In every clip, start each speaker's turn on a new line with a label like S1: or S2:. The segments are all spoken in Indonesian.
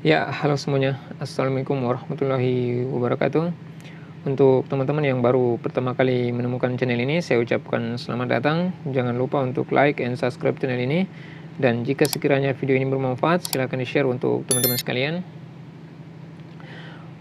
S1: Ya, halo semuanya. Assalamualaikum warahmatullahi wabarakatuh. Untuk teman-teman yang baru pertama kali menemukan channel ini, saya ucapkan selamat datang. Jangan lupa untuk like and subscribe channel ini. Dan jika sekiranya video ini bermanfaat, silahkan di-share untuk teman-teman sekalian.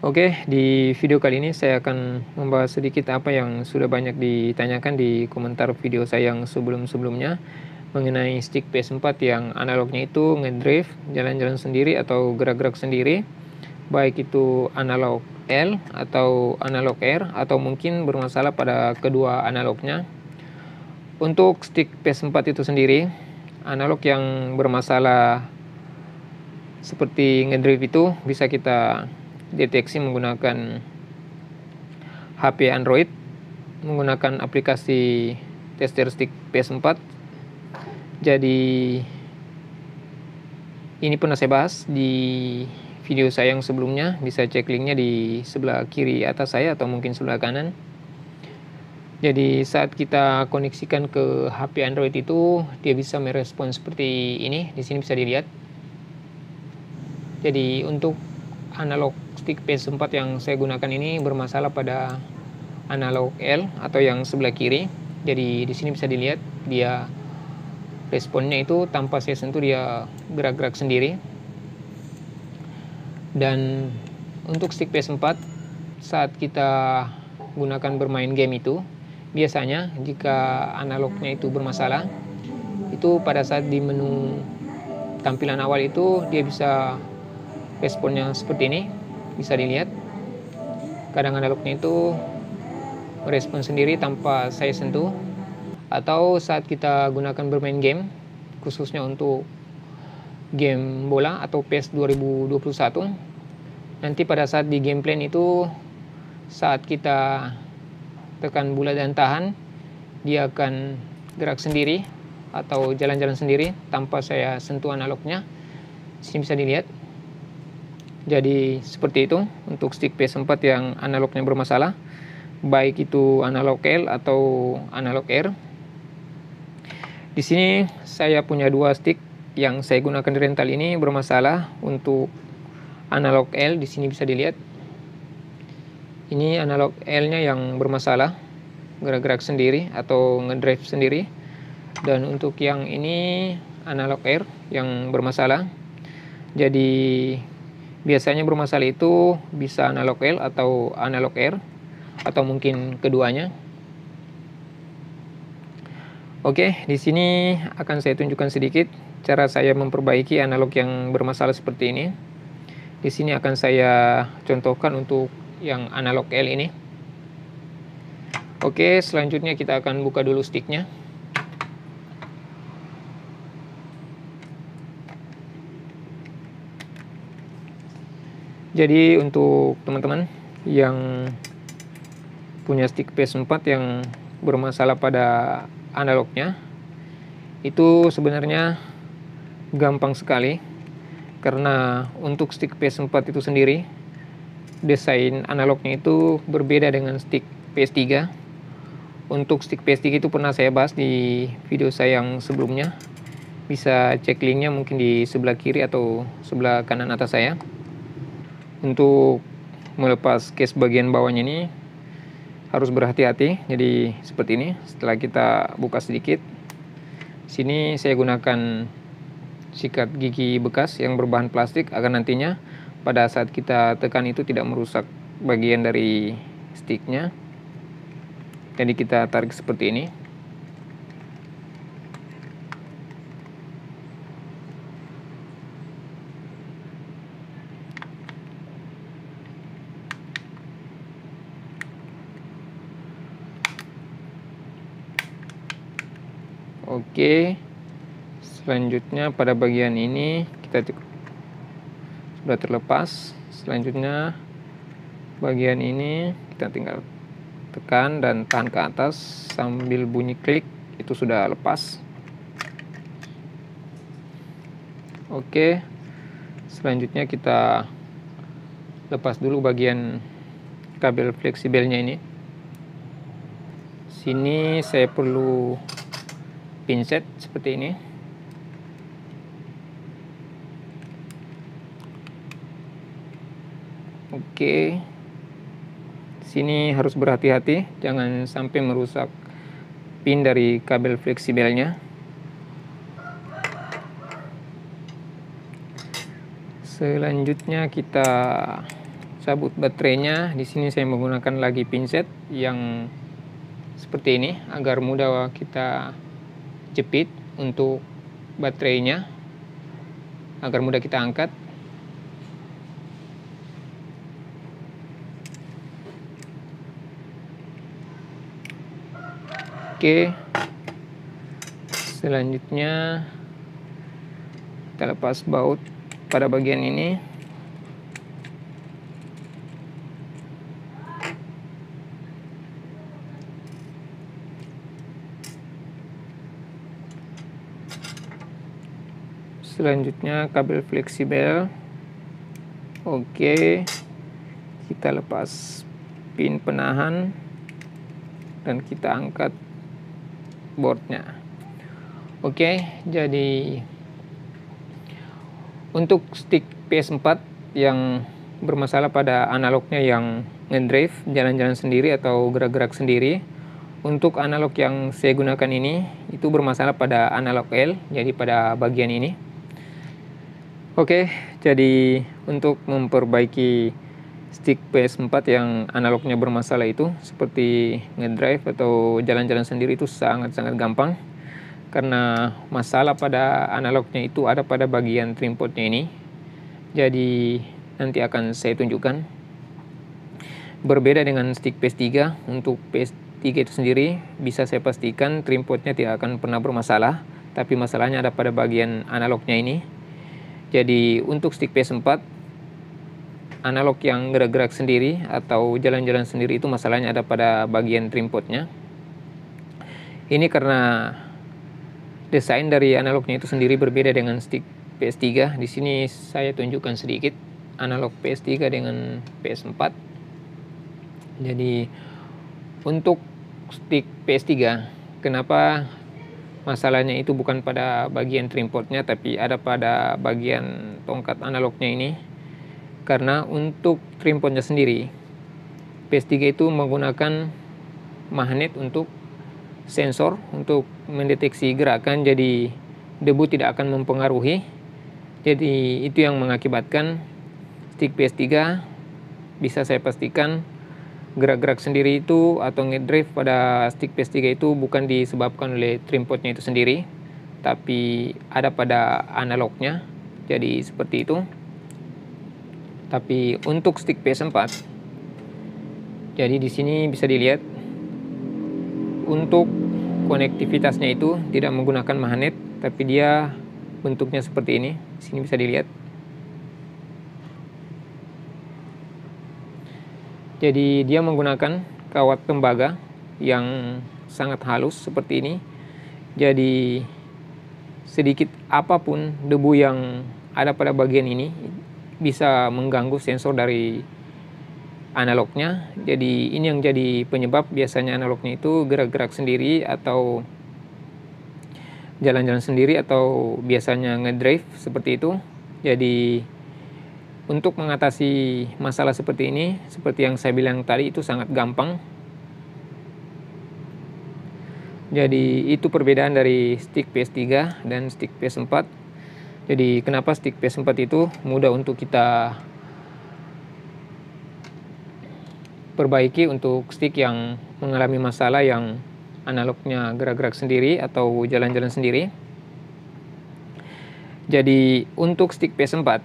S1: Oke, di video kali ini saya akan membahas sedikit apa yang sudah banyak ditanyakan di komentar video saya yang sebelum-sebelumnya mengenai stick PS4 yang analognya itu ngedrive, jalan-jalan sendiri atau gerak-gerak sendiri, baik itu analog L atau analog R atau mungkin bermasalah pada kedua analognya. Untuk stick PS4 itu sendiri, analog yang bermasalah seperti ngedrive itu bisa kita deteksi menggunakan HP Android, menggunakan aplikasi tester stick PS4. Jadi ini pernah saya bahas di video saya yang sebelumnya, bisa cek linknya di sebelah kiri atas saya atau mungkin sebelah kanan. Jadi saat kita koneksikan ke HP Android itu, dia bisa merespon seperti ini, di sini bisa dilihat. Jadi untuk analog stick PS4 yang saya gunakan ini bermasalah pada analog L atau yang sebelah kiri. Jadi di sini bisa dilihat dia responnya itu tanpa saya sentuh dia gerak-gerak sendiri. Dan untuk stick PS4 saat kita gunakan bermain game itu, biasanya jika analognya itu bermasalah, itu pada saat di menu tampilan awal itu dia bisa responnya seperti ini, bisa dilihat. Kadang analognya itu merespon sendiri tanpa saya sentuh. Atau saat kita gunakan bermain game, khususnya untuk game bola atau PES 2021, nanti pada saat di gameplay itu, saat kita tekan bulat dan tahan, dia akan gerak sendiri atau jalan-jalan sendiri tanpa saya sentuh analognya. Sini bisa dilihat. Jadi seperti itu untuk stick PS4 yang analognya bermasalah, baik itu analog L atau analog R. Di sini saya punya dua stick yang saya gunakan di rental ini bermasalah. Untuk analog L di sini bisa dilihat. Ini analog L-nya yang bermasalah, gerak-gerak sendiri atau ngedrive sendiri. Dan untuk yang ini analog R yang bermasalah. Jadi biasanya bermasalah itu bisa analog L atau analog R atau mungkin keduanya. Oke, di sini akan saya tunjukkan sedikit cara saya memperbaiki analog yang bermasalah seperti ini. Di sini akan saya contohkan untuk yang analog L ini. Oke, selanjutnya kita akan buka dulu sticknya. Jadi untuk teman-teman yang punya stick PS4 yang bermasalah pada analognya, itu sebenarnya gampang sekali, karena untuk stick PS4 itu sendiri desain analognya itu berbeda dengan stick PS3. Untuk stick PS3 itu pernah saya bahas di video saya yang sebelumnya, bisa cek linknya mungkin di sebelah kiri atau sebelah kanan atas saya. Untuk melepas case bagian bawahnya ini harus berhati-hati. Jadi seperti ini. Setelah kita buka sedikit, sini saya gunakan sikat gigi bekas yang berbahan plastik agar nantinya pada saat kita tekan itu tidak merusak bagian dari sticknya. Jadi kita tarik seperti ini. Oke, selanjutnya pada bagian ini kita sudah terlepas. Selanjutnya bagian ini kita tinggal tekan dan tahan ke atas sambil bunyi klik, itu sudah lepas. Oke, selanjutnya kita lepas dulu bagian kabel fleksibelnya ini. Sini saya perlu pinset seperti ini. Oke. Sini harus berhati-hati, jangan sampai merusak pin dari kabel fleksibelnya. Selanjutnya kita cabut baterainya. Di sini saya menggunakan lagi pinset yang seperti ini agar mudah kita jepit untuk baterainya, agar mudah kita angkat. Oke, selanjutnya kita lepas baut pada bagian ini. Selanjutnya kabel fleksibel. Oke, kita lepas pin penahan dan kita angkat boardnya. Oke, jadi untuk stick PS4 yang bermasalah pada analognya yang ngedrive, jalan-jalan sendiri atau gerak-gerak sendiri, untuk analog yang saya gunakan ini itu bermasalah pada analog L, jadi pada bagian ini. Oke, jadi untuk memperbaiki stick PS4 yang analognya bermasalah itu seperti ngedrive atau jalan-jalan sendiri itu sangat-sangat gampang, karena masalah pada analognya itu ada pada bagian trim portnya ini. Jadi nanti akan saya tunjukkan. Berbeda dengan stick PS3, untuk PS3 itu sendiri bisa saya pastikan trim portnya tidak akan pernah bermasalah, tapi masalahnya ada pada bagian analognya ini. Jadi untuk stick PS4 analog yang gerak-gerak sendiri atau jalan-jalan sendiri itu masalahnya ada pada bagian trim portnya. Ini karena desain dari analognya itu sendiri berbeda dengan stick PS3. Di sini saya tunjukkan sedikit analog PS3 dengan PS4. Jadi untuk stick PS3, kenapa masalahnya itu bukan pada bagian trim portnya tapi ada pada bagian tongkat analognya ini? Karena untuk trim portnya sendiri, PS3 itu menggunakan magnet untuk sensor untuk mendeteksi gerakan, jadi debu tidak akan mempengaruhi. Jadi itu yang mengakibatkan stick PS3 bisa saya pastikan gerak-gerak sendiri itu atau ngedrive pada stick PS3 itu bukan disebabkan oleh trim portnya itu sendiri, tapi ada pada analognya. Jadi seperti itu. Tapi untuk stick PS4, jadi di sini bisa dilihat untuk konektivitasnya itu tidak menggunakan magnet, tapi dia bentuknya seperti ini. Di sini bisa dilihat. Jadi dia menggunakan kawat tembaga yang sangat halus seperti ini. Jadi sedikit apapun debu yang ada pada bagian ini bisa mengganggu sensor dari analognya. Jadi ini yang jadi penyebab biasanya analognya itu gerak-gerak sendiri atau jalan-jalan sendiri atau biasanya ngedrive seperti itu. Jadi untuk mengatasi masalah seperti ini, seperti yang saya bilang tadi, itu sangat gampang. Jadi itu perbedaan dari stick PS3 dan stick PS4. Jadi kenapa stick PS4 itu mudah untuk kita perbaiki untuk stick yang mengalami masalah yang analognya gerak-gerak sendiri atau jalan-jalan sendiri. Jadi untuk stick PS4,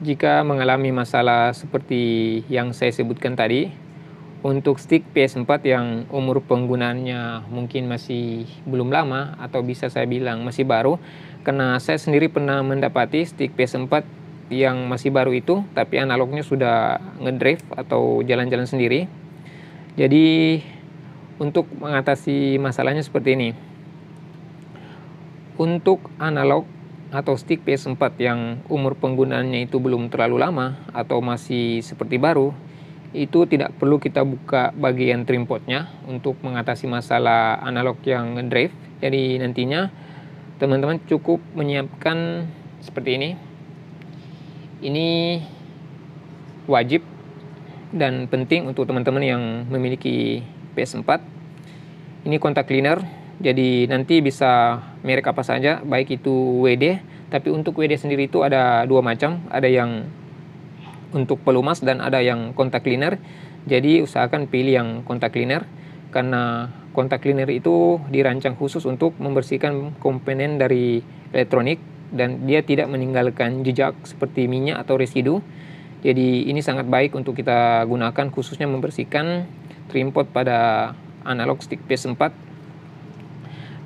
S1: jika mengalami masalah seperti yang saya sebutkan tadi, untuk stick PS4 yang umur penggunaannya mungkin masih belum lama atau bisa saya bilang masih baru, karena saya sendiri pernah mendapati stick PS4 yang masih baru itu tapi analognya sudah ngedrive atau jalan-jalan sendiri. Jadi untuk mengatasi masalahnya seperti ini. Untuk analog atau stick PS4 yang umur penggunaannya itu belum terlalu lama atau masih seperti baru, itu tidak perlu kita buka bagian trim portnya untuk mengatasi masalah analog yang ngedrive. Jadi nantinya teman-teman cukup menyiapkan seperti ini. Ini wajib dan penting untuk teman-teman yang memiliki PS4. Ini kontak cleaner, jadi nanti bisa merek apa saja, baik itu WD. Tapi untuk WD sendiri itu ada dua macam, ada yang untuk pelumas dan ada yang kontak cleaner. Jadi usahakan pilih yang kontak cleaner, karena kontak cleaner itu dirancang khusus untuk membersihkan komponen dari elektronik dan dia tidak meninggalkan jejak seperti minyak atau residu. Jadi ini sangat baik untuk kita gunakan, khususnya membersihkan trimpot pada analog stick PS4.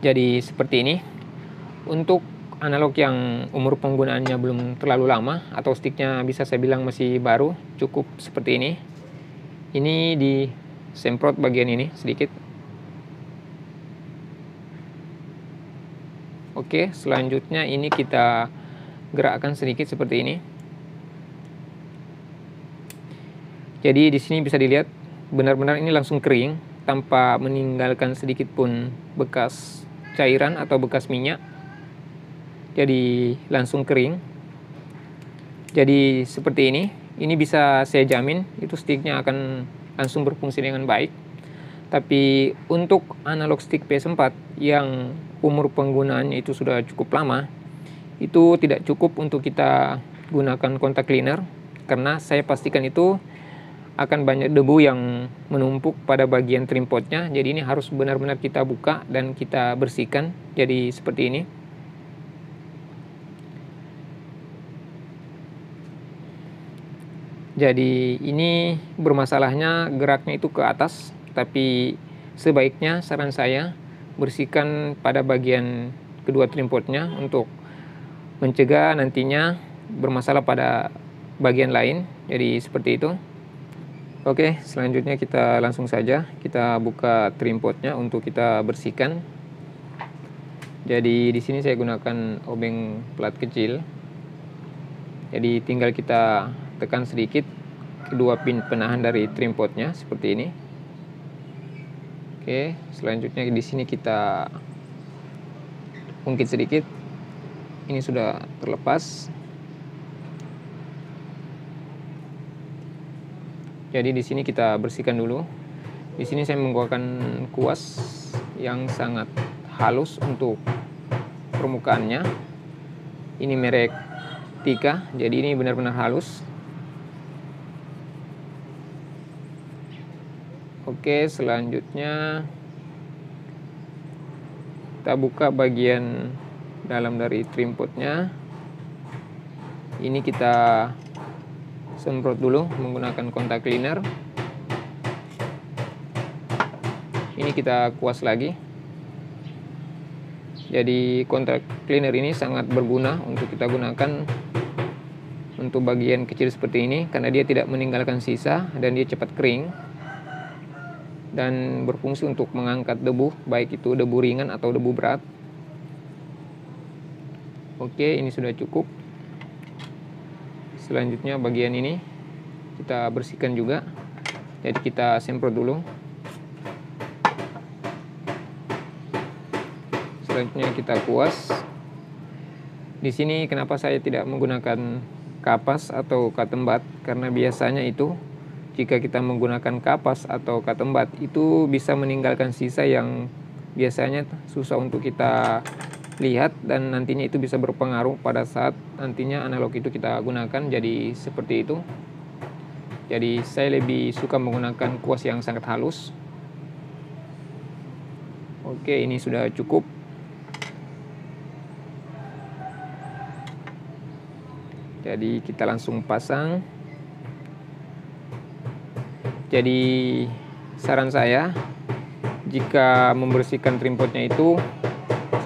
S1: Jadi seperti ini. Untuk analog yang umur penggunaannya belum terlalu lama atau sticknya bisa saya bilang masih baru, cukup seperti ini. Ini disemprot bagian ini sedikit. Oke, selanjutnya ini kita gerakkan sedikit seperti ini. Jadi di sini bisa dilihat benar-benar ini langsung kering tanpa meninggalkan sedikit pun bekas cairan atau bekas minyak. Jadi langsung kering. Jadi seperti ini. Ini bisa saya jamin itu sticknya akan langsung berfungsi dengan baik. Tapi untuk analog stick PS4 yang umur penggunaannya itu sudah cukup lama, itu tidak cukup untuk kita gunakan kontak cleaner, karena saya pastikan itu akan banyak debu yang menumpuk pada bagian trimpotnya. Jadi ini harus benar-benar kita buka dan kita bersihkan. Jadi seperti ini. Jadi ini bermasalahnya geraknya itu ke atas, tapi sebaiknya saran saya bersihkan pada bagian kedua trimpotnya untuk mencegah nantinya bermasalah pada bagian lain. Jadi seperti itu. Oke, selanjutnya kita langsung saja kita buka trimpotnya untuk kita bersihkan. Jadi di sini saya gunakan obeng plat kecil. Jadi tinggal kita tekan sedikit kedua pin penahan dari trimpotnya seperti ini. Oke, selanjutnya di sini kita ungkit sedikit. Ini sudah terlepas. Jadi di sini kita bersihkan dulu. Di sini saya menggunakan kuas yang sangat halus untuk permukaannya. Ini merek Tika, jadi ini benar-benar halus. Oke, selanjutnya kita buka bagian dalam dari trimpotnya. Ini kita semprot dulu menggunakan kontak cleaner. Ini kita kuas lagi. Jadi kontak cleaner ini sangat berguna untuk kita gunakan untuk bagian kecil seperti ini, karena dia tidak meninggalkan sisa dan dia cepat kering dan berfungsi untuk mengangkat debu, baik itu debu ringan atau debu berat. Oke, ini sudah cukup. Selanjutnya bagian ini kita bersihkan juga. Jadi kita semprot dulu. Selanjutnya kita kuas. Di sini kenapa saya tidak menggunakan kapas atau katembat? Karena biasanya itu jika kita menggunakan kapas atau katembat itu bisa meninggalkan sisa yang biasanya susah untuk kita lihat, dan nantinya itu bisa berpengaruh pada saat nantinya analog itu kita gunakan. Jadi seperti itu. Jadi saya lebih suka menggunakan kuas yang sangat halus. Oke, ini sudah cukup. Jadi kita langsung pasang. Jadi saran saya, jika membersihkan trimpotnya itu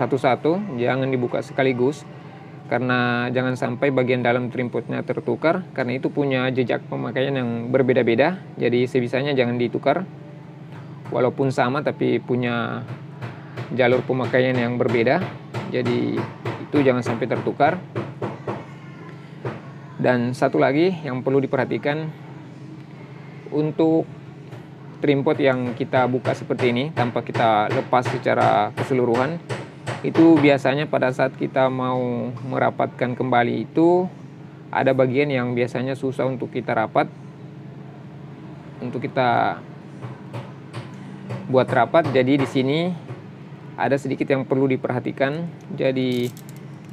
S1: satu-satu, jangan dibuka sekaligus, karena jangan sampai bagian dalam trimpotnya tertukar, karena itu punya jejak pemakaian yang berbeda-beda. Jadi sebisanya jangan ditukar, walaupun sama tapi punya jalur pemakaian yang berbeda. Jadi itu jangan sampai tertukar. Dan satu lagi yang perlu diperhatikan, untuk trimpot yang kita buka seperti ini tanpa kita lepas secara keseluruhan, itu biasanya pada saat kita mau merapatkan kembali itu ada bagian yang biasanya susah untuk kita rapat, untuk kita buat rapat. Jadi di sini ada sedikit yang perlu diperhatikan. Jadi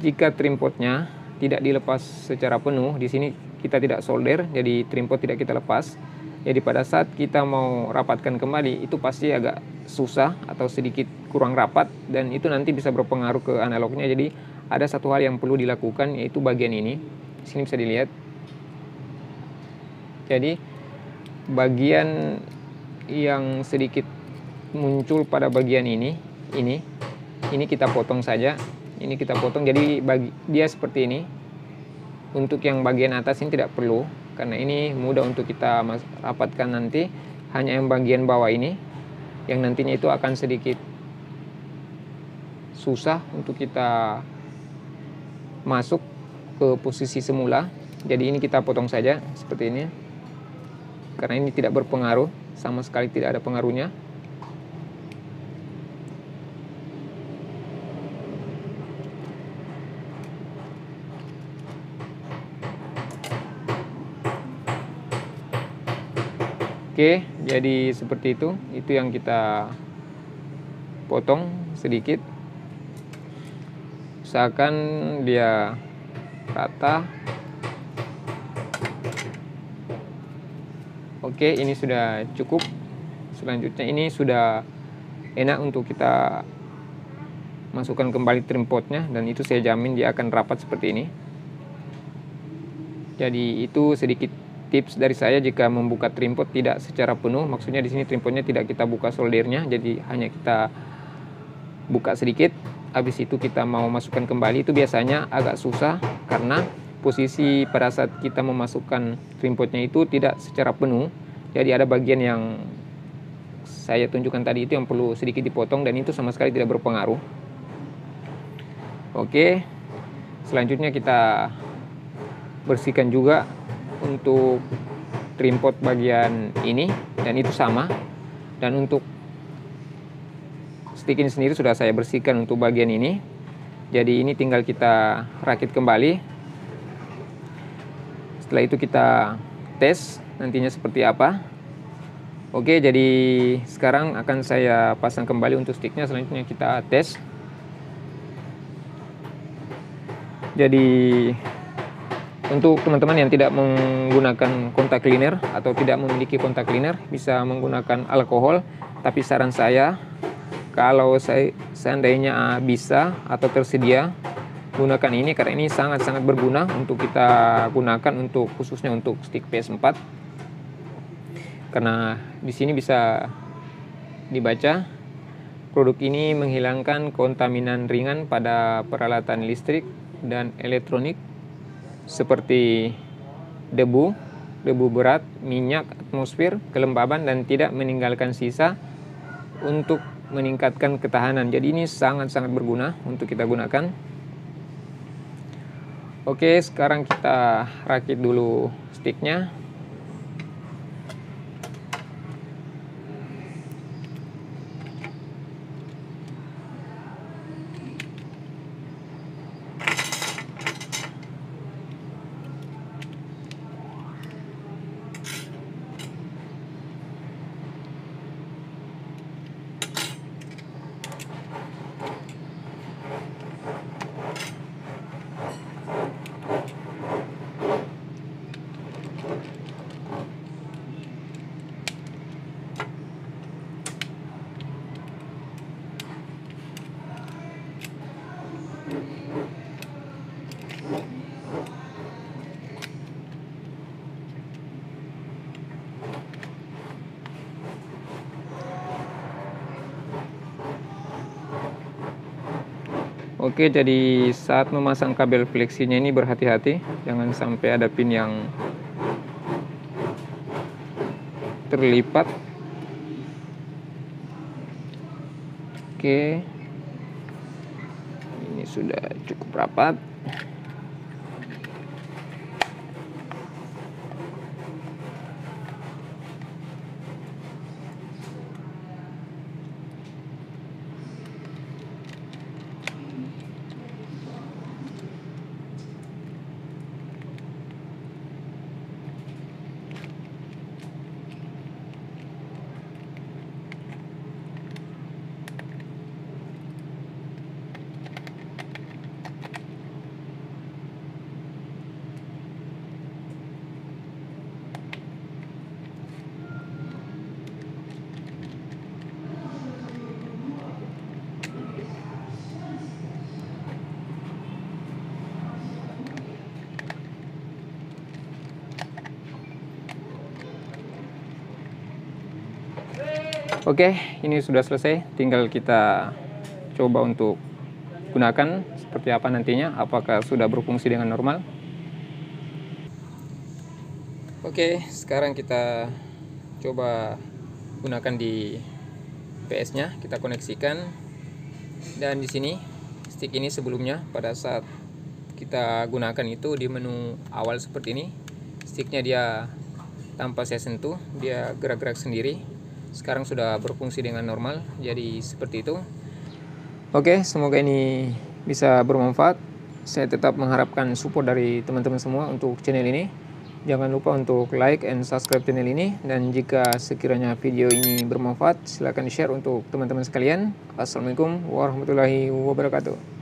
S1: jika trim potnya tidak dilepas secara penuh, di sini kita tidak solder, jadi trim pot tidak kita lepas. Jadi pada saat kita mau rapatkan kembali, itu pasti agak susah atau sedikit kurang rapat, dan itu nanti bisa berpengaruh ke analognya. Jadi ada satu hal yang perlu dilakukan, yaitu bagian ini. Di sini bisa dilihat. Jadi bagian yang sedikit muncul pada bagian ini kita potong saja. Ini kita potong, jadi dia seperti ini. Untuk yang bagian atas ini tidak perlu, karena ini mudah untuk kita rapatkan nanti. Hanya yang bagian bawah ini yang nantinya itu akan sedikit susah untuk kita masuk ke posisi semula. Jadi ini kita potong saja seperti ini, karena ini tidak berpengaruh, sama sekali tidak ada pengaruhnya. Oke, jadi seperti itu yang kita potong sedikit, usahakan dia rata. Oke, ini sudah cukup. Selanjutnya ini sudah enak untuk kita masukkan kembali trim potnya, dan itu saya jamin dia akan rapat seperti ini. Jadi itu sedikit tips dari saya jika membuka trim pot tidak secara penuh. Maksudnya di sini trim potnya tidak kita buka soldernya, jadi hanya kita buka sedikit. Habis itu kita mau masukkan kembali, itu biasanya agak susah karena posisi pada saat kita memasukkan trim potnya itu tidak secara penuh. Jadi ada bagian yang saya tunjukkan tadi itu yang perlu sedikit dipotong, dan itu sama sekali tidak berpengaruh. Oke, selanjutnya kita bersihkan juga untuk trim pot bagian ini, dan itu sama. Dan untuk stick ini sendiri sudah saya bersihkan untuk bagian ini. Jadi ini tinggal kita rakit kembali. Setelah itu kita tes nantinya seperti apa. Oke, jadi sekarang akan saya pasang kembali untuk sticknya. Selanjutnya kita tes. Jadi untuk teman-teman yang tidak menggunakan kontak cleaner atau tidak memiliki kontak cleaner, bisa menggunakan alkohol. Tapi saran saya, kalau seandainya bisa atau tersedia, gunakan ini, karena ini sangat-sangat berguna untuk kita gunakan untuk khususnya untuk stick PS4. Karena di sini bisa dibaca, produk ini menghilangkan kontaminan ringan pada peralatan listrik dan elektronik seperti debu berat, minyak atmosfer, kelembaban, dan tidak meninggalkan sisa, untuk meningkatkan ketahanan. Jadi ini sangat-sangat berguna untuk kita gunakan. Oke, sekarang kita rakit dulu sticknya. Oke, jadi saat memasang kabel fleksinya ini berhati-hati, jangan sampai ada pin yang terlipat. Oke, ini sudah cukup rapat. Oke, ini sudah selesai, tinggal kita coba untuk gunakan seperti apa nantinya, apakah sudah berfungsi dengan normal. Oke, sekarang kita coba gunakan di PS-nya, kita koneksikan. Dan di sini stick ini sebelumnya pada saat kita gunakan itu di menu awal seperti ini, sticknya dia tanpa saya sentuh, dia gerak-gerak sendiri. Sekarang sudah berfungsi dengan normal, jadi seperti itu. Oke, semoga ini bisa bermanfaat. Saya tetap mengharapkan support dari teman-teman semua untuk channel ini. Jangan lupa untuk like and subscribe channel ini. Dan jika sekiranya video ini bermanfaat, silahkan share untuk teman-teman sekalian. Assalamualaikum warahmatullahi wabarakatuh.